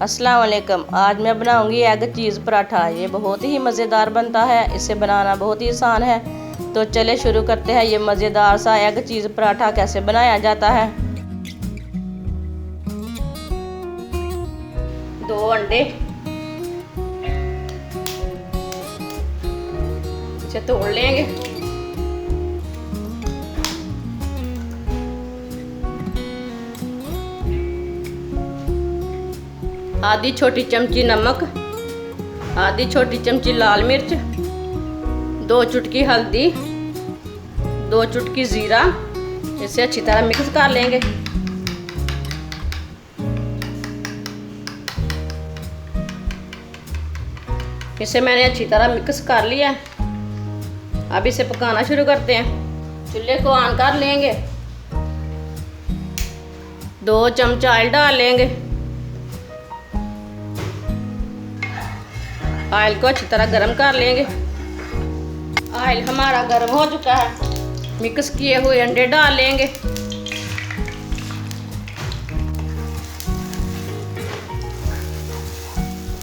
अस्सलाम वालेकुम। आज मैं बनाऊंगी एग चीज़ पराठा। ये बहुत ही मज़ेदार बनता है, इसे बनाना बहुत ही आसान है। तो चले शुरू करते हैं। ये मज़ेदार सा एग चीज़ पराठा कैसे बनाया जाता है। 2 अंडे इसे तोड़ लेंगे। आधी छोटी चमची नमक, आधी छोटी चमची लाल मिर्च, 2 चुटकी हल्दी, 2 चुटकी ज़ीरा। इसे अच्छी तरह मिक्स कर लेंगे। इसे मैंने अच्छी तरह मिक्स कर लिया। अब इसे पकाना शुरू करते हैं। चूल्हे को ऑन कर लेंगे। 2 चमचा ऑयल डाल लेंगे। ऑयल को अच्छी तरह गरम कर लेंगे। ऑयल हमारा गरम हो चुका है। मिक्स किए हुए अंडे डाल लेंगे।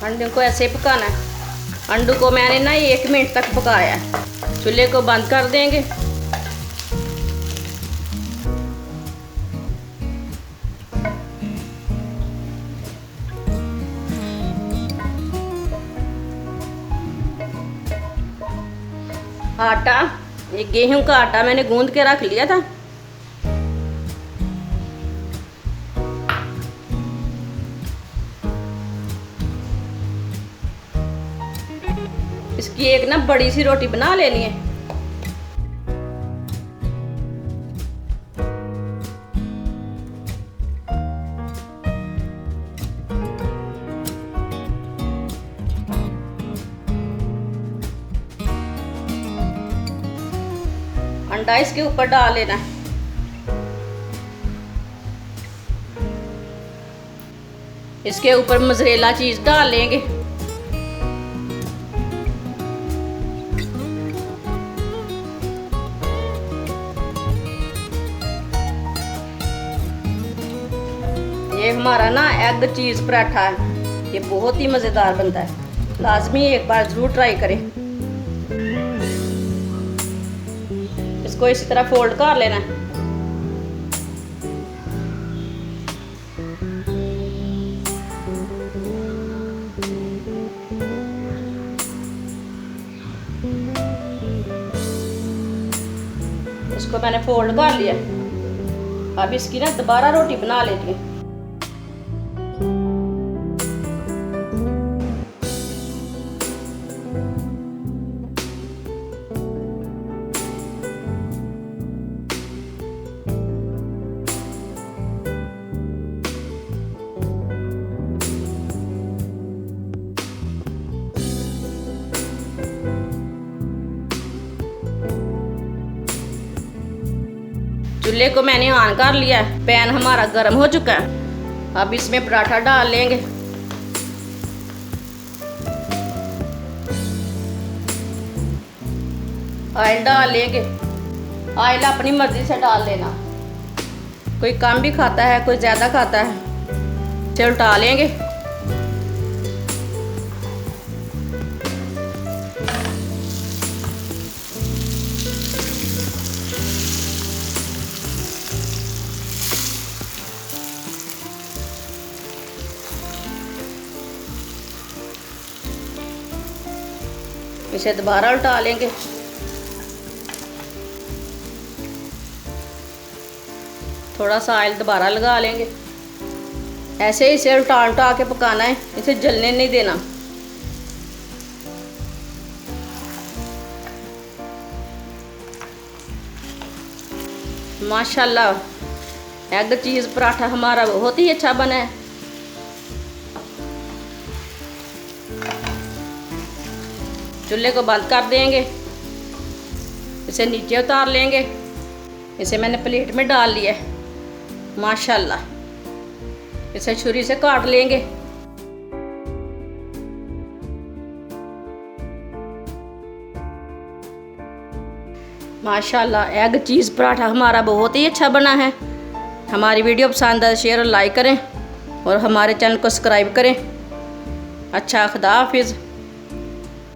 अंडे को ऐसे पकाना है। अंडों को मैंने ना 1 मिनट तक पकाया है। चूल्हे को बंद कर देंगे। आटा, ये गेहूं का आटा मैंने गूंद के रख लिया था। इसकी एक ना बड़ी सी रोटी बना लेनी है। अंडा इसके ऊपर डाल लेना है। इसके ऊपर मोज़रेला चीज डाल लेंगे। ये हमारा ना एग चीज पराठा है। ये बहुत ही मज़ेदार बनता है। लाजमी एक बार ज़रूर ट्राई करें। इसको इसी तरह फोल्ड कर लेना है। इसको मैंने फोल्ड कर लिया। अब इसकी ना दोबारा रोटी बना लेती हूँ। चूल्हे को मैंने ऑन कर लिया। पैन हमारा गर्म हो चुका है। अब इसमें पराठा डाल लेंगे। ऑयल डाल लेंगे। ऑयल अपनी मर्जी से डाल लेना। कोई कम भी खाता है, कोई ज़्यादा खाता है। इसे उल्टा लेंगे। इसे दोबारा उल्टा लेंगे। थोड़ा सा ऑयल दोबारा लगा लेंगे। ऐसे ही इसे उल्टा उल्टा के पकाना है। इसे जलने नहीं देना। माशाल्लाह एग चीज़ पराठा हमारा बहुत ही अच्छा बना है। चूल्हे को बंद कर देंगे। इसे नीचे उतार लेंगे। इसे मैंने प्लेट में डाल लिया है। माशाल्लाह इसे छुरी से काट लेंगे। माशाल्लाह एग चीज़ पराठा हमारा बहुत ही अच्छा बना है। हमारी वीडियो पसंद है शेयर और लाइक करें। और हमारे चैनल को सब्सक्राइब करें। अच्छा, खुदा हाफिज़।